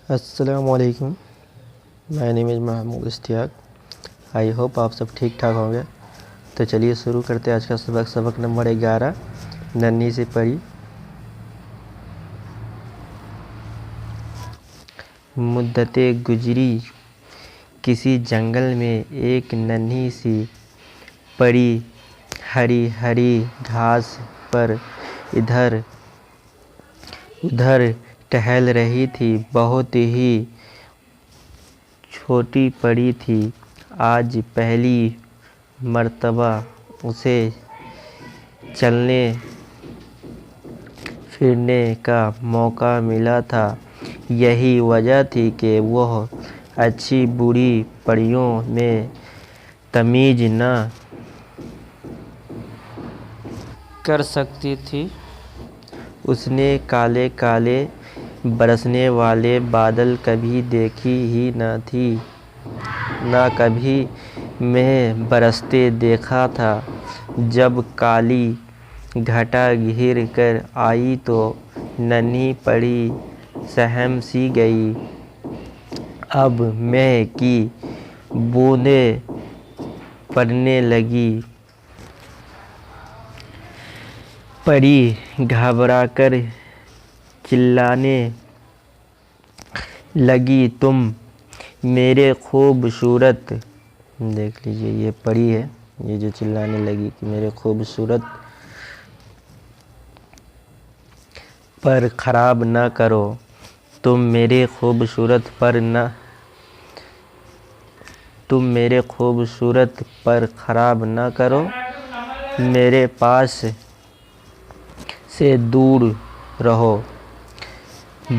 अस्सलामुअलैकुम। My name is Mahmood Ishtiaq. I hope आप सब ठीक ठाक होंगे। तो चलिए शुरू करते हैं आज का सबक नंबर 11, नन्ही सी परी। मुद्दतें गुजरी, किसी जंगल में एक नन्ही सी परी हरी हरी घास पर इधर उधर टहल रही थी। बहुत ही छोटी परी थी। आज पहली मर्तबा उसे चलने फिरने का मौका मिला था। यही वजह थी कि वह अच्छी बुरी परियों में तमीज़ न कर सकती थी। उसने काले काले बरसने वाले बादल कभी देखी ही न थी, ना कभी में बरसते देखा था। जब काली घटा घिर कर आई तो नन्ही परी सहम सी गई। अब मेह की बूंदें पड़ने लगी। परी घबराकर चिल्लाने लगी, तुम मेरे खूबसूरत, देख लीजिए ये परी है, ये जो चिल्लाने लगी कि मेरे खूबसूरत पर ख़राब न करो। तुम मेरे खूबसूरत पर ख़राब न करो। मेरे पास से दूर रहो।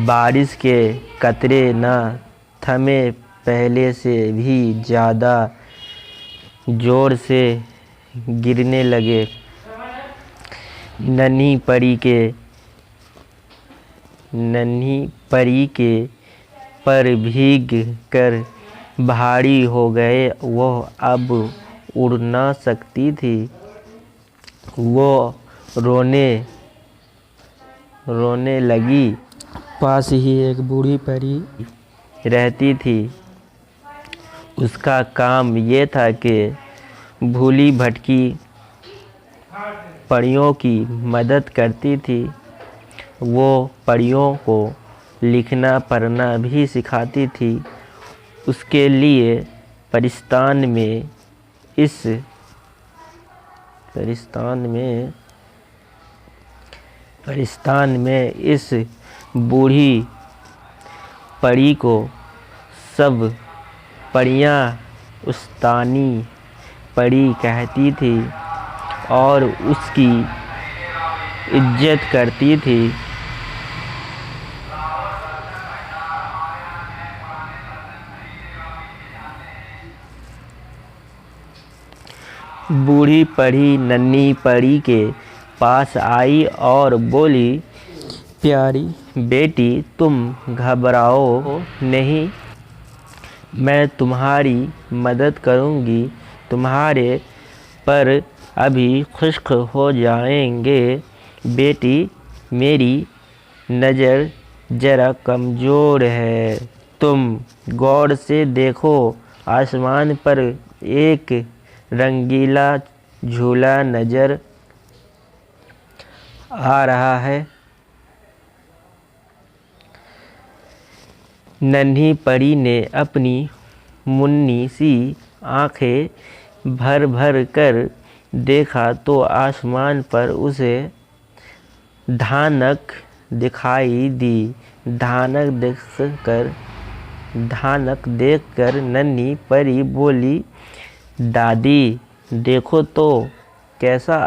बारिश के कतरे न थमे, पहले से भी ज़्यादा ज़ोर से गिरने लगे। नन्ही परी के पर भीग कर भारी हो गए। वह अब उड़ न सकती थी। वो रोने लगी। पास ही एक बूढ़ी परी रहती थी। उसका काम ये था कि भूली भटकी परियों की मदद करती थी। वो परियों को लिखना पढ़ना भी सिखाती थी। उसके लिए परिस्तान में इस बूढ़ी परी को सब परियां उस्तानी परी कहती थी और उसकी इज्जत करती थी। बूढ़ी परी नन्ही परी के पास आई और बोली, प्यारी बेटी, तुम घबराओ नहीं, मैं तुम्हारी मदद करूंगी। तुम्हारे पर अभी खुश्क हो जाएंगे। बेटी, मेरी नज़र ज़रा कमज़ोर है। तुम गौर से देखो, आसमान पर एक रंगीला झूला नज़र आ रहा है। नन्ही परी ने अपनी मुन्नी सी आँखें भर भर कर देखा तो आसमान पर उसे धानक दिखाई दी। धानक देखकर नन्ही परी बोली, दादी, देखो तो कैसा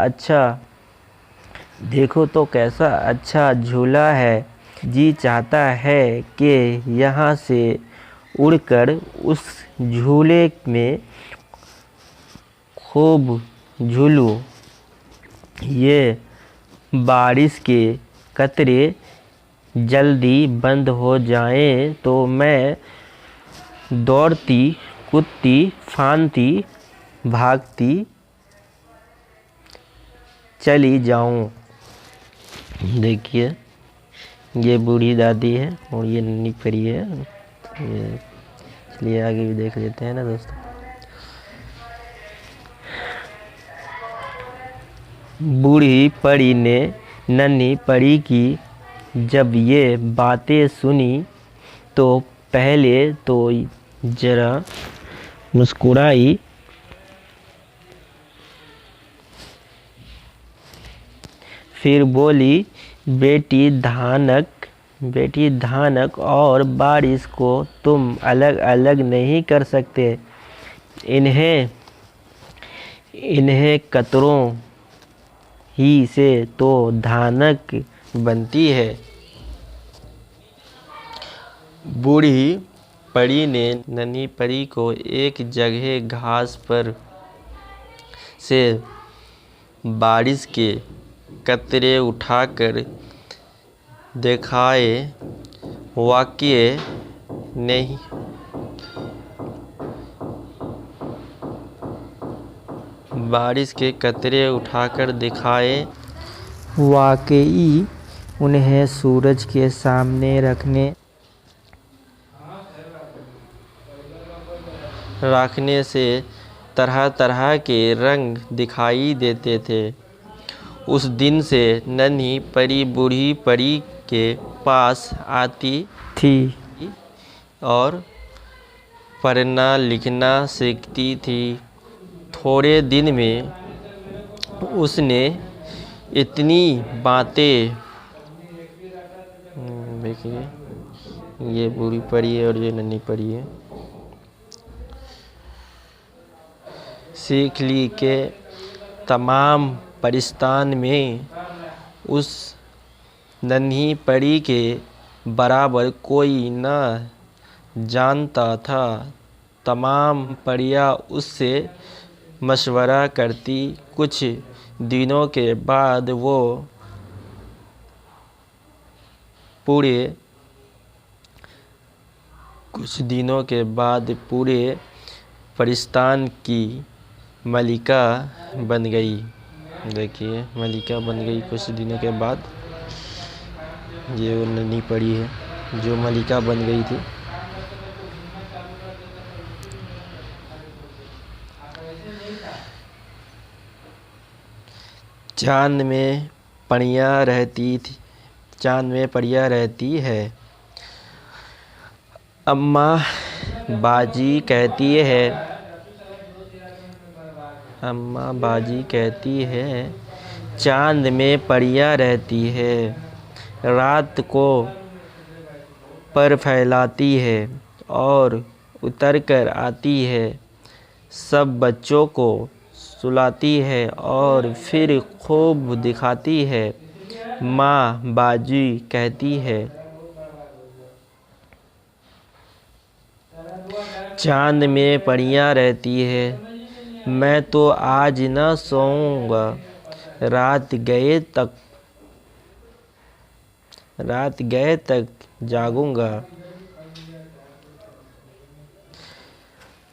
अच्छा झूला है। जी चाहता है कि यहाँ से उड़कर उस झूले में खूब झूलूं। ये बारिश के कतरे जल्दी बंद हो जाएं तो मैं दौड़ती कूदती फांदती भागती चली जाऊं। देखिए ये बूढ़ी दादी है और ये नन्ही परी है। ये चलिए आगे भी देख लेते हैं ना दोस्तों। बूढ़ी परी ने नन्ही परी की जब ये बातें सुनी तो पहले तो जरा मुस्कुराई, फिर बोली, बेटी धानक और बारिश को तुम अलग अलग नहीं कर सकते। इन्हें कतरों ही से तो धानक बनती है। बूढ़ी परी ने नन्ही परी को एक जगह घास पर से बारिश के कतरे उठाकर दिखाए। वाकई नहीं, बारिश के कतरे उठाकर दिखाए। वाकई उन्हें सूरज के सामने रखने से तरह तरह के रंग दिखाई देते थे। उस दिन से नन्ही परी बूढ़ी परी के पास आती थी और पढ़ना लिखना सीखती थी। थोड़े दिन में उसने इतनी बातें, देखिए ये बूढ़ी परी है और ये नन्ही परी है, सीख ली के तमाम परिस्तान में उस नन्ही परी के बराबर कोई न जानता था। तमाम परियां उससे मशवरा करती। कुछ दिनों के बाद वो पूरे परिस्तान की मलिका बन गई। देखिए मलिका बन गई कुछ दिनों के बाद। ये वो नन्ही परी है जो मलिका बन गई थी। चांद में परियां रहती है। अम्मा बाजी कहती है चांद में परियां रहती है, रात को पर फैलाती है और उतर कर आती है, सब बच्चों को सुलाती है और फिर खूब दिखाती है। माँ बाजी कहती है चांद में परियां रहती है, मैं तो आज न सोऊंगा, रात गए तक जागूंगा।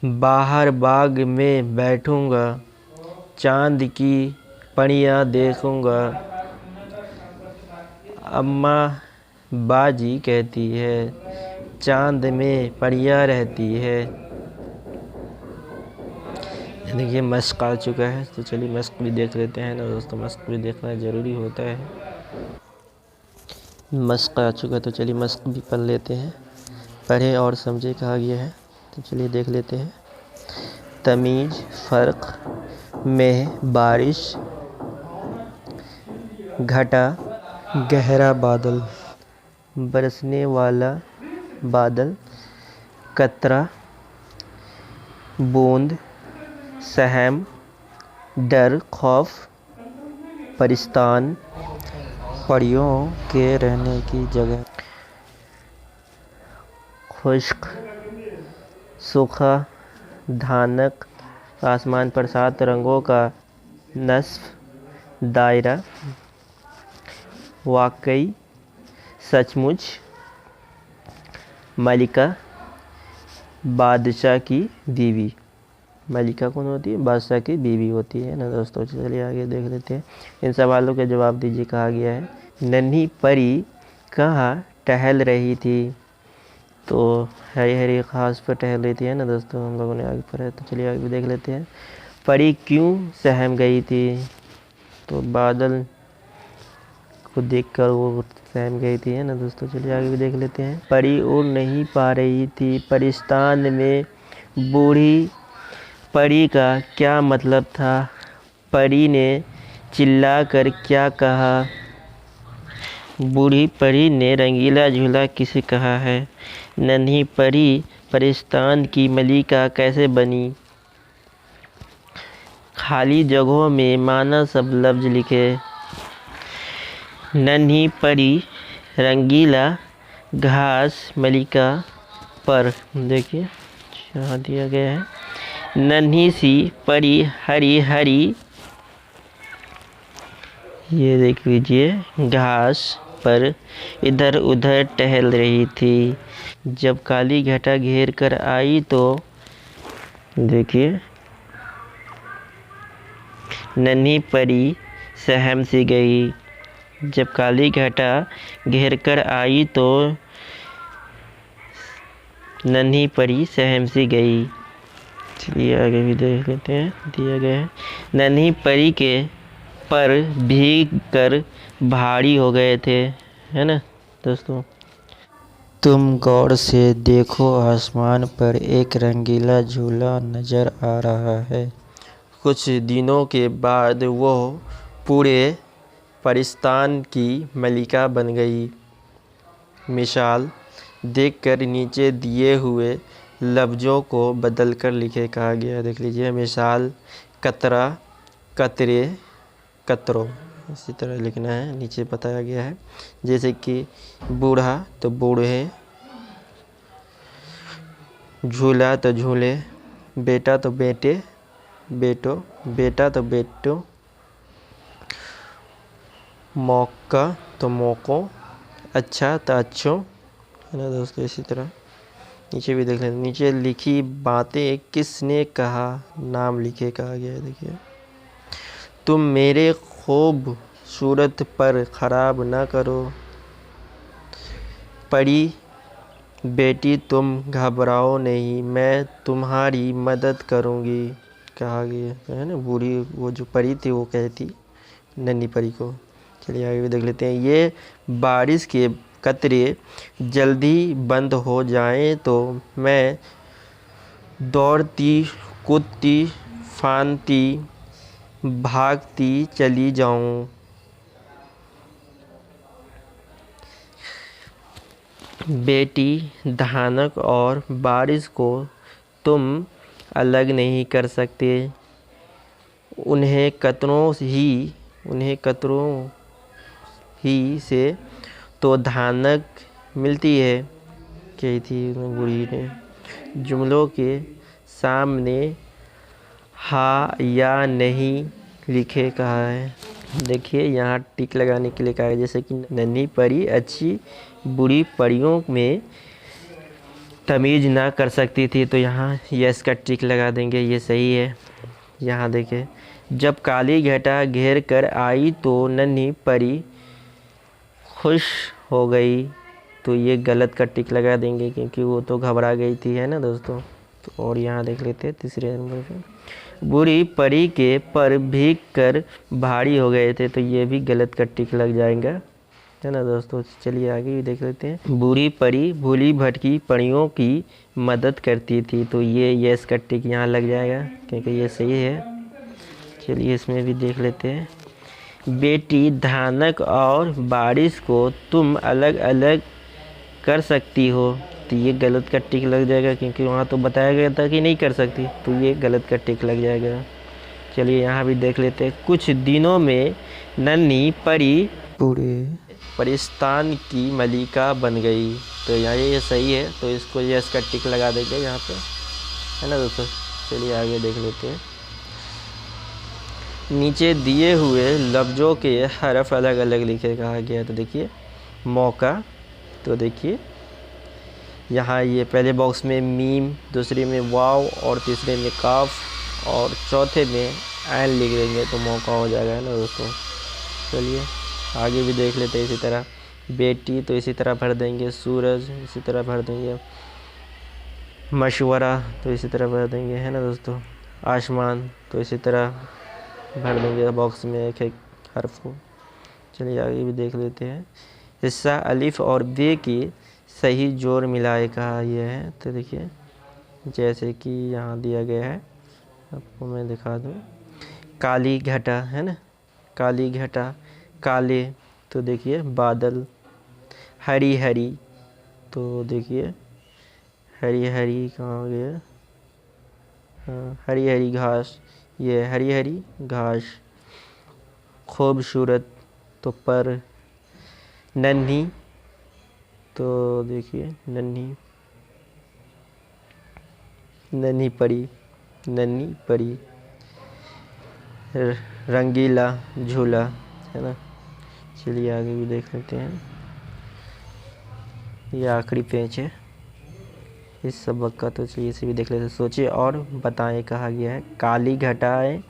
बाहर बाग में बैठूंगा, चांद की परियां देखूंगा। अम्मा बाजी कहती है चांद में परियां रहती है। देखिए मस्क आ चुका है, तो चलिए मस्क भी देख लेते हैं ना दोस्तों। मस्क भी देखना ज़रूरी होता है। मस्क आ चुका है तो चलिए मस्क भी पढ़ लेते हैं। पढ़े और समझे कहा गया है, तो चलिए देख लेते हैं। तमीज़ फ़र्क में बारिश, घटा गहरा बादल, बरसने वाला बादल, कतरा बूंद, सहम डर खौफ, परिस्तान परियों के रहने की जगह, खुश्क सूखा धानक, आसमान पर 7 रंगों का नस्फ दायरा, वाकई सचमुच, मलिका बादशाह की बीवी। मलिका कौन होती है? बादशाह की बीवी होती है ना दोस्तों। चलिए आगे देख लेते हैं। इन सवालों के जवाब दीजिए कहा गया है। नन्ही परी कहाँ टहल रही थी। तो हरी हरी घास पर टहल रही थी, है ना दोस्तों, हम लोगों ने आगे पढ़ा है। तो चलिए आगे भी देख लेते हैं। परी क्यों सहम गई थी। तो बादल को देखकर वो सहम गई थी, है ना दोस्तों। चलिए आगे भी देख लेते हैं। परी उड़ नहीं पा रही थी। परिस्तान में बूढ़ी परी का क्या मतलब था। परी ने चिल्लाकर क्या कहा। बूढ़ी परी ने रंगीला झूला किसे कहा है। नन्ही परी परिस्तान की मलिका कैसे बनी। खाली जगहों में माना सब लफ्ज लिखे। नन्ही परी रंगीला घास मलिका पर, देखिए यहाँ दिया गया है। नन्ही सी परी हरी हरी, ये देख लीजिए, घास पर इधर उधर टहल रही थी। जब काली घटा घेर कर आई तो, देखिए, नन्ही परी सहम सी गई। जब काली घटा घेर कर आई तो नन्ही परी सहम सी गई। चलिए आगे भी देख लेते हैं। दिया गया है। नन्ही परी के पर भीग कर भारी हो गए थे, है ना दोस्तों। तुम गौर से देखो, आसमान पर एक रंगीला झूला नजर आ रहा है। कुछ दिनों के बाद वो पूरे परिस्तान की मलिका बन गई। मिसाल देखकर नीचे दिए हुए लफ्ज़ों को बदलकर लिखे कहा गया। देख लीजिए, मिसाल कतरा कतरे कतरों, इसी तरह लिखना है, नीचे बताया गया है। जैसे कि बूढ़ा तो बूढ़े, झूला तो झूले, बेटा तो बेटे बेटो, बेटा तो बेटो, मौका तो मौकों, अच्छा तो अच्छों, है ना दोस्तों। इसी तरह नीचे भी देख लें। नीचे लिखी बातें किसने कहा, नाम लिखे कहा गया है। देखिए, तुम मेरे खूब सूरत पर ख़राब ना करो। परी बेटी तुम घबराओ नहीं, मैं तुम्हारी मदद करूँगी कहा गया है ना। बूढ़ी वो जो परी थी वो कहती नन्ही परी को। चलिए आगे भी देख लेते हैं। ये बारिश के कतरे जल्दी बंद हो जाएं तो मैं दौड़ती कूदती फानती भागती चली जाऊं। बेटी, धानक और बारिश को तुम अलग नहीं कर सकते। उन्हें कतरों ही से तो धानक मिलती है, कही थी बूढ़ी ने। जुमलों के सामने हाँ या नहीं लिखे कहा है। देखिए, यहाँ टिक लगाने के लिए कहा है। जैसे कि नन्ही परी अच्छी बुरी परियों में तमीज़ ना कर सकती थी, तो यहाँ यस का टिक लगा देंगे, ये सही है। यहाँ देखिए, जब काली घटा घेर कर आई तो नन्ही परी खुश हो गई, तो ये गलत का टिक लगा देंगे क्योंकि वो तो घबरा गई थी, है ना दोस्तों। तो और यहाँ देख लेते हैं तीसरे नंबर पे, बुरी परी के पर भीग कर भारी हो गए थे, तो ये भी गलत का टिक लग जाएगा, है ना दोस्तों। चलिए आगे भी देख लेते हैं। बुरी परी भूली भटकी परियों की मदद करती थी, तो ये यस का टिक यहाँ लग जाएगा क्योंकि ये सही है। चलिए इसमें भी देख लेते हैं। बेटी, धानक और बारिश को तुम अलग अलग कर सकती हो, तो ये गलत का टिक लग जाएगा क्योंकि वहाँ तो बताया गया था कि नहीं कर सकती, तो ये गलत का टिक लग जाएगा। चलिए यहाँ भी देख लेते हैं। कुछ दिनों में नन्ही परी पूरे परिस्तान की मलिका बन गई, तो यहाँ ये सही है, तो इसको यस का टिक लगा देंगे यहाँ पे, है ना दोस्तों। चलिए आगे देख लेते हैं। नीचे दिए हुए लफ्ज़ों के हरफ अलग अलग लिखे कहा गया, तो देखिए मौका, तो देखिए यहाँ ये पहले बॉक्स में मीम, दूसरे में वाव और तीसरे में काफ और चौथे में ऐन लिख देंगे तो मौका हो जाएगा, है ना दोस्तों। चलिए आगे भी देख लेते हैं। इसी तरह बेटी तो इसी तरह भर देंगे, सूरज इसी तरह भर देंगे, मशवरा तो इसी तरह भर देंगे, है ना दोस्तों। आसमान तो इसी तरह भर देंगे बॉक्स में एक एक हर्फ को। चलिए आगे भी देख लेते हैं। हिस्सा अलिफ और बे की सही जोड़ मिलाए कहा यह है। तो देखिए जैसे कि यहाँ दिया गया है, आपको मैं दिखा दूँ। काली घटा है ना, काली घटा, काले तो देखिए बादल, हरी हरी तो देखिए हरी हरी कहाँ गया, हाँ हरी हरी घास, ये हरी हरी घास। खूबसूरत तो पर, नन्ही तो देखिए नन्ही, नन्ही परी, नन्ही परी। रंगीला झूला, है ना। चलिए आगे भी देख लेते हैं। ये आखिरी पेज है इस सबक का, तो चलिए इसे भी देख लेते हैं। सोचिए और बताएं कहा गया है। काली घटाएं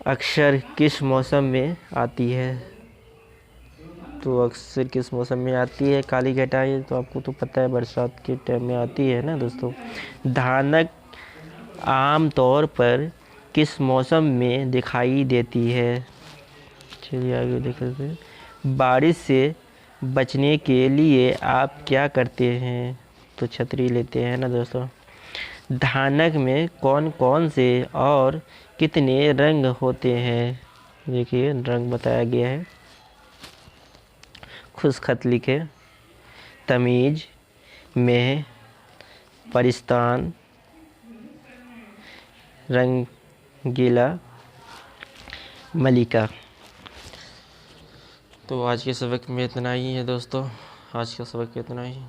अक्सर किस मौसम में आती है? तो अक्सर किस मौसम में आती है काली घटाएं? तो आपको तो पता है बरसात के टाइम में आती है ना दोस्तों। धानक आम तौर पर किस मौसम में दिखाई देती है? चलिए आगे देख लेते हैं। बारिश से बचने के लिए आप क्या करते हैं? तो छतरी लेते हैं ना दोस्तों। धानक में कौन कौन से और कितने रंग होते हैं? देखिए रंग बताया गया है। खुशखत लिखे, तमीज, में, परिस्तान, रंगीला, मलिका। तो आज के सबक में इतना ही है दोस्तों, आज का सबक इतना ही।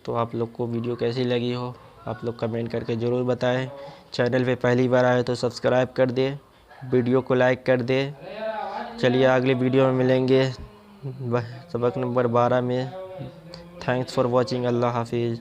तो आप लोग को वीडियो कैसी लगी हो आप लोग कमेंट करके ज़रूर बताएं। चैनल पे पहली बार आए तो सब्सक्राइब कर दे, वीडियो को लाइक कर दे। चलिए अगले वीडियो में मिलेंगे सबक नंबर 12 में। Thanks for watching. अल्लाह हाफिज़।